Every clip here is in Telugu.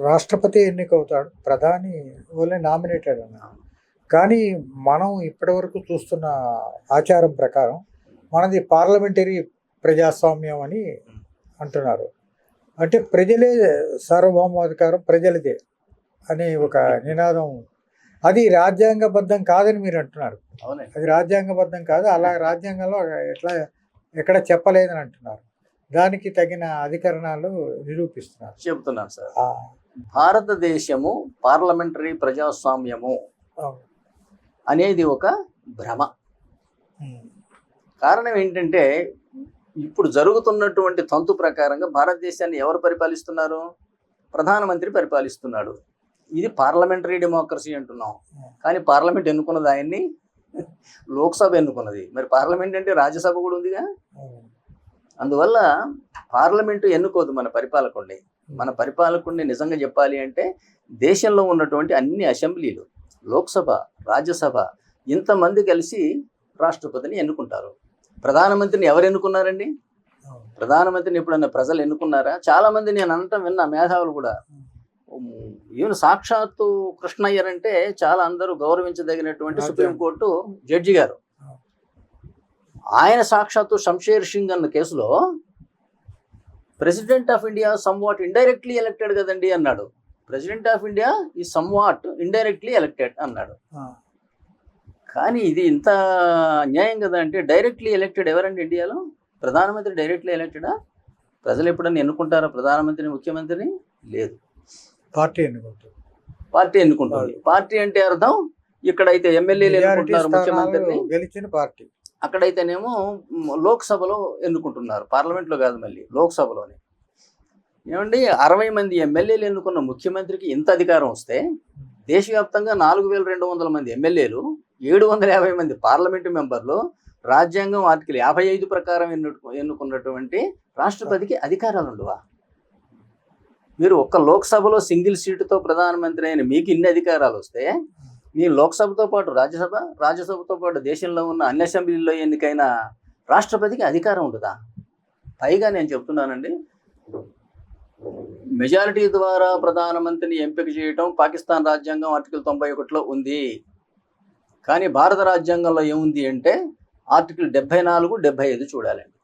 రాష్ట్రపతి ఎన్నికవుతాడు. ప్రధాని ఓన్లీ నామినేటెడ్ అన్న. కానీ మనం ఇప్పటివరకు చూస్తున్న ఆచారం ప్రకారం మనది పార్లమెంటరీ ప్రజాస్వామ్యం అని అంటున్నారు. అంటే ప్రజలే సార్వభౌమాధికారం ప్రజలదే అనే ఒక నినాదం. అది రాజ్యాంగబద్ధం కాదని మీరు అంటున్నారు. అవునండి. అది రాజ్యాంగబద్ధం కాదు. అలా రాజ్యాంగంలో ఎట్లా ఎక్కడ చెప్పలేదని అంటున్నారు. దానికి తగిన అధికరణాలు నిరూపిస్తున్నారు. చెబుతున్నాను సార్. ఆ, భారతదేశము పార్లమెంటరీ ప్రజాస్వామ్యము అవును. అనేది ఒక భ్రమ. ఉమ్, కారణం ఏంటంటే ఇప్పుడు జరుగుతున్నటువంటి తంతు ప్రకారంగా భారతదేశాన్ని ఎవరు పరిపాలిస్తున్నారు? ప్రధానమంత్రి పరిపాలిస్తున్నాడు. ఇది పార్లమెంటరీ డెమోక్రసీ అంటున్నాం. కానీ పార్లమెంట్ ఎన్నుకున్నది ఆయన్ని, లోక్సభ ఎన్నుకున్నది. మరి పార్లమెంట్ అంటే రాజ్యసభ కూడా ఉందిగా. అవును. అందువల్ల పార్లమెంటు ఎన్నుకోదు మన పరిపాలకుడిని. మన పరిపాలకుడిని నిజంగా చెప్పాలి అంటే దేశంలో ఉన్నటువంటి అన్ని అసెంబ్లీలు, లోక్సభ, రాజ్యసభ ఇంతమంది కలిసి రాష్ట్రపతిని ఎన్నుకుంటారు. ప్రధానమంత్రిని ఎవరు ఎన్నుకున్నారండి? అవును. ప్రధానమంత్రిని ఎప్పుడన్నా ప్రజలు ఎన్నుకున్నారా? చాలామంది నేను అనటం విన్నా, మేధావులు కూడా. ఈవెన్ సాక్షాత్తు కృష్ణయ్యర్ అంటే చాలా అందరూ గౌరవించదగినటువంటి సుప్రీంకోర్టు జడ్జి గారు. ఆయన సాక్షాత్తు షంషేర్ సింగ్ అన్న కేసులో president of India somewhat indirectly elected కదండి అన్నాడు. ప్రెసిడెంట్ ఆఫ్ ఇండియా ఈ సమ్వాట్ ఇండైరెక్ట్లీ ఎలక్టెడ్ అన్నాడు. కానీ ఇది ఇంత అన్యాయం కదా. అంటే డైరెక్ట్లీ ఎలక్టెడ్ ఎవరండి ఇండియాలో? ప్రధానమంత్రి డైరెక్ట్లీ ఎలక్టెడా? ప్రజలు ఎప్పుడన్నా ఎన్నుకుంటారా ప్రధానమంత్రిని, ముఖ్యమంత్రిని? లేదు. పార్టీ ఎన్నుకుంటుంది. పార్టీ ఎన్నుకుంటుంది. పార్టీ అంటే అర్థం ఇక్కడైతే ఎమ్మెల్యేలు ఎన్నుకుంటున్నారు ముఖ్యమంత్రిని, గెలిచిన పార్టీ. అక్కడైతేనేమో లోక్సభలో ఎన్నుకుంటున్నారు, పార్లమెంట్లో కాదు, మళ్ళీ లోక్సభలోనే. ఏమండి 60 మంది ఎమ్మెల్యేలు ఎన్నుకున్న ముఖ్యమంత్రికి ఇంత అధికారం వస్తే దేశవ్యాప్తంగా 4200 మంది ఎమ్మెల్యేలు, 750 మంది పార్లమెంటు మెంబర్లు, రాజ్యాంగం ఆర్టికల్ 55 ప్రకారం ఎన్నుకున్నటువంటి రాష్ట్రపతికి అధికారాలు ఉండవా? మీరు ఒక్క లోక్సభలో సింగిల్ సీటుతో ప్రధానమంత్రి అయిన మీకు ఇన్ని అధికారాలు వస్తే మీ లోక్సభతో పాటు రాజ్యసభతో పాటు దేశంలో ఉన్న అన్ని అసెంబ్లీల్లో ఎన్నికైన రాష్ట్రపతికి అధికారం ఉండదా? పైగా నేను చెప్తున్నానండి, మెజారిటీ ద్వారా ప్రధానమంత్రిని ఎంపిక చేయటం పాకిస్తాన్ రాజ్యాంగం ఆర్టికల్ 91లో ఉంది. కానీ భారత రాజ్యాంగంలో ఏముంది అంటే ఆర్టికల్ 74, 75 చూడాలండి.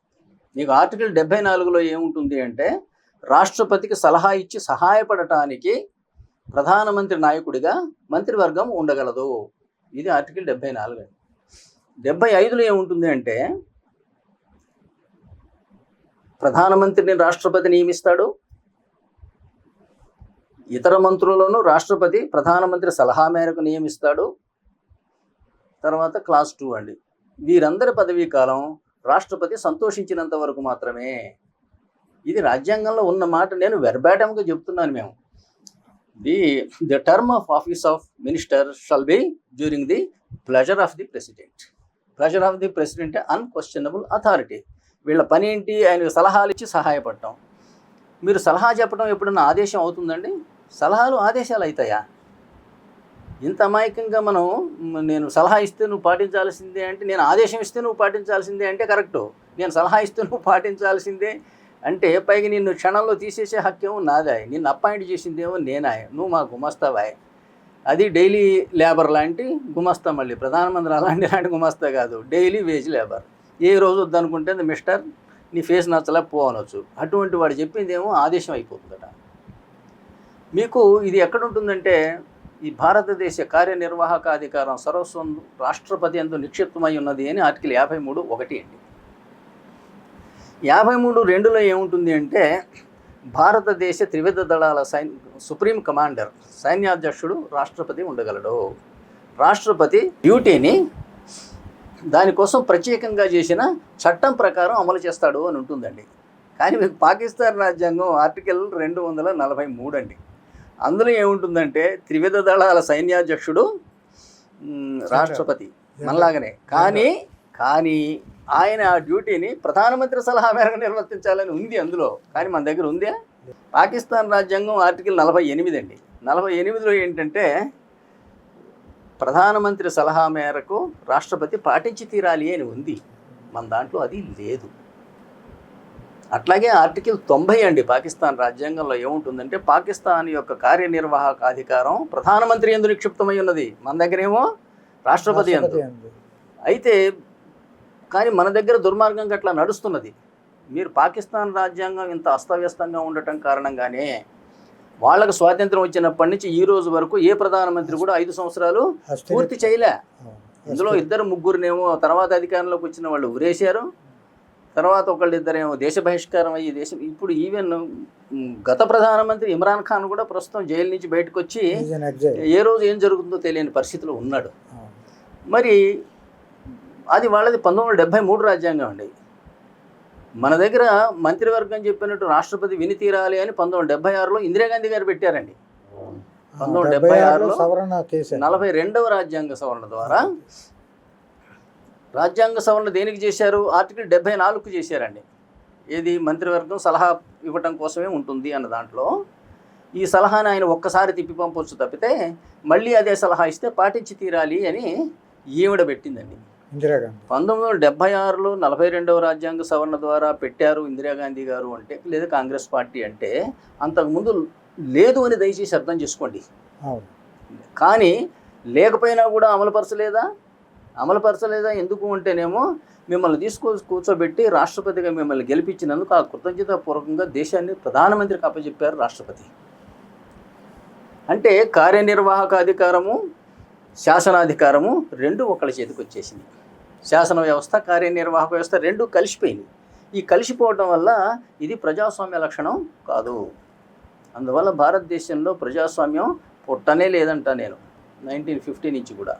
మీకు ఆర్టికల్ 74లో ఏముంటుంది అంటే రాష్ట్రపతికి సలహా ఇచ్చి సహాయపడటానికి ప్రధానమంత్రి నాయకుడిగా మంత్రివర్గం ఉండగలదు. ఇది ఆర్టికల్ 74. 75లో ఏముంటుంది అంటే ప్రధానమంత్రిని రాష్ట్రపతి నియమిస్తాడు, ఇతర మంత్రులను రాష్ట్రపతి ప్రధానమంత్రి సలహా మేరకు నియమిస్తాడు. తర్వాత క్లాస్ 2 అండి, వీరందరి పదవీ కాలం రాష్ట్రపతి సంతోషించినంత వరకు మాత్రమే. ఇది రాజ్యాంగంలో ఉన్న మాట, నేను వెర్బాటంగా చెప్తున్నాను. మేము the term of office of minister shall be during the pleasure of the president. Pleasure of the president unquestionable authority. వీళ్ళ పని ఏంటి? ఆయనకు సలహాలు ఇచ్చి సహాయపడటం. మీరు సలహా చెప్పడం ఎప్పుడన్నా ఆదేశం అవుతుందండి? సలహాలు ఆదేశాలు అవుతాయా? ఇంత అమాయకంగా మనం, నేను సలహా ఇస్తే నువ్వు పాటించాల్సిందే అంటే, నేను ఆదేశం ఇస్తే నువ్వు పాటించాల్సిందే అంటే కరెక్టు, నేను సలహా ఇస్తే నువ్వు పాటించాల్సిందే అంటే పైగా నిన్ను క్షణంలో తీసేసే హక్కేమో నాదాయ్, నిన్ను అపాయింట్ చేసిందేమో నేనాయ్, నువ్వు మా గుమస్తావాయ్. అది డైలీ లేబర్ లాంటి గుమస్తా. మళ్ళీ ప్రధానమంత్రి అలాంటి గుమస్తా కాదు, డైలీ వేజ్ లేబర్. ఏ రోజు వద్దనుకుంటే మిస్టర్ నీ ఫేస్ నచ్చలే పో అనొచ్చు. అటువంటి వాడు చెప్పిందేమో ఆదేశం అయిపోతుందట. మీకు ఇది ఎక్కడుంటుందంటే ఈ భారతదేశ కార్యనిర్వాహక అధికారం సర్వస్వం రాష్ట్రపతి యందు నిక్షిప్తమై ఉన్నది అని ఆర్టికల్ 53(1) అండి. 53(2)లో ఏముంటుంది అంటే భారతదేశ త్రివిధ దళాల సుప్రీం కమాండర్, సైన్యాధ్యక్షుడు రాష్ట్రపతి ఉండగలడు. రాష్ట్రపతి డ్యూటీని దానికోసం ప్రత్యేకంగా చేసిన చట్టం ప్రకారం అమలు చేస్తాడు అని ఉంటుందండి. కానీ మీకు పాకిస్తాన్ రాజ్యాంగం ఆర్టికల్ 243 అండి. అందులో ఏముంటుందంటే త్రివిధ దళాల సైన్యాధ్యక్షుడు రాష్ట్రపతి మనలాగనే. కానీ ఆయన ఆ డ్యూటీని ప్రధానమంత్రి సలహా మేరకు నిర్వర్తించాలని ఉంది అందులో. కానీ మన దగ్గర ఉందే? పాకిస్తాన్ రాజ్యాంగం ఆర్టికల్ 48 అండి. 48లో ఏంటంటే ప్రధానమంత్రి సలహా మేరకు రాష్ట్రపతి పాటించి తీరాలి అని ఉంది. మన దాంట్లో అది లేదు. అట్లాగే ఆర్టికల్ 90 అండి పాకిస్తాన్ రాజ్యాంగంలో ఏముంటుందంటే పాకిస్తాన్ యొక్క కార్యనిర్వాహక అధికారం ప్రధానమంత్రి యందు నిక్షిప్తమై ఉన్నది. మన దగ్గరేమో రాష్ట్రపతి యందు. అయితే కానీ మన దగ్గర దుర్మార్గంగా అట్లా నడుస్తున్నది. మీరు పాకిస్తాన్ రాజ్యాంగం ఇంత అస్తవ్యస్తంగా ఉండటం కారణంగానే వాళ్ళకు స్వాతంత్రం వచ్చినప్పటి నుంచి ఈ రోజు వరకు ఏ ప్రధానమంత్రి కూడా 5 సంవత్సరాలు పూర్తి చేయలే. ఇందులో 2-3 తర్వాత అధికారంలోకి వచ్చిన వాళ్ళు ఉరేశారు. తర్వాత ఒకళ్ళిద్దరేమో దేశ బహిష్కారం అయ్యి ఇప్పుడు ఈవెన్ గత ప్రధానమంత్రి ఇమ్రాన్ ఖాన్ కూడా ప్రస్తుతం జైలు నుంచి బయటకు వచ్చి ఏ రోజు ఏం జరుగుతుందో తెలియని పరిస్థితిలో ఉన్నాడు. మరి అది వాళ్ళది 1973 రాజ్యాంగం అండి. మన దగ్గర మంత్రివర్గం చెప్పినట్టు రాష్ట్రపతి విని తీరాలి అని 1976లో ఇందిరాగాంధీ గారు పెట్టారండి. 1976లో 42వ రాజ్యాంగ సవరణ ద్వారా రాజ్యాంగ సవరణ దేనికి చేశారు? ఆర్టికల్ 74కు చేశారండి. ఏది మంత్రివర్గం సలహా ఇవ్వటం కోసమే ఉంటుంది అన్న దాంట్లో ఈ సలహాని ఆయన ఒక్కసారి తిప్పి పంపొచ్చు తప్పితే మళ్ళీ అదే సలహా ఇస్తే పాటించి తీరాలి అని ఈవిడ పెట్టిందండి. 1976లో 42వ రాజ్యాంగ సవరణ ద్వారా పెట్టారు ఇందిరాగాంధీ గారు అంటే లేదా కాంగ్రెస్ పార్టీ అంటే అంతకుముందు లేదు అని దయచేసి అర్థం చేసుకోండి. కానీ లేకపోయినా కూడా అమలుపరచలేదా ఎందుకు అంటేనేమో మిమ్మల్ని కూర్చోబెట్టి రాష్ట్రపతిగా మిమ్మల్ని గెలిపించినందుకు ఆ కృతజ్ఞతాపూర్వకంగా దేశాన్ని ప్రధానమంత్రికి అప్పచెప్పారు రాష్ట్రపతి. అంటే కార్యనిర్వాహక అధికారము శాసనాధికారము రెండు ఒకళ్ళ చేతికి వచ్చేసింది. శాసన వ్యవస్థ కార్యనిర్వాహక వ్యవస్థ రెండు కలిసిపోయింది. ఈ కలిసిపోవడం వల్ల ఇది ప్రజాస్వామ్య లక్షణం కాదు. అందువల్ల భారతదేశంలో ప్రజాస్వామ్యం పుట్టనే లేదంట నేను 1950 నుంచి కూడా.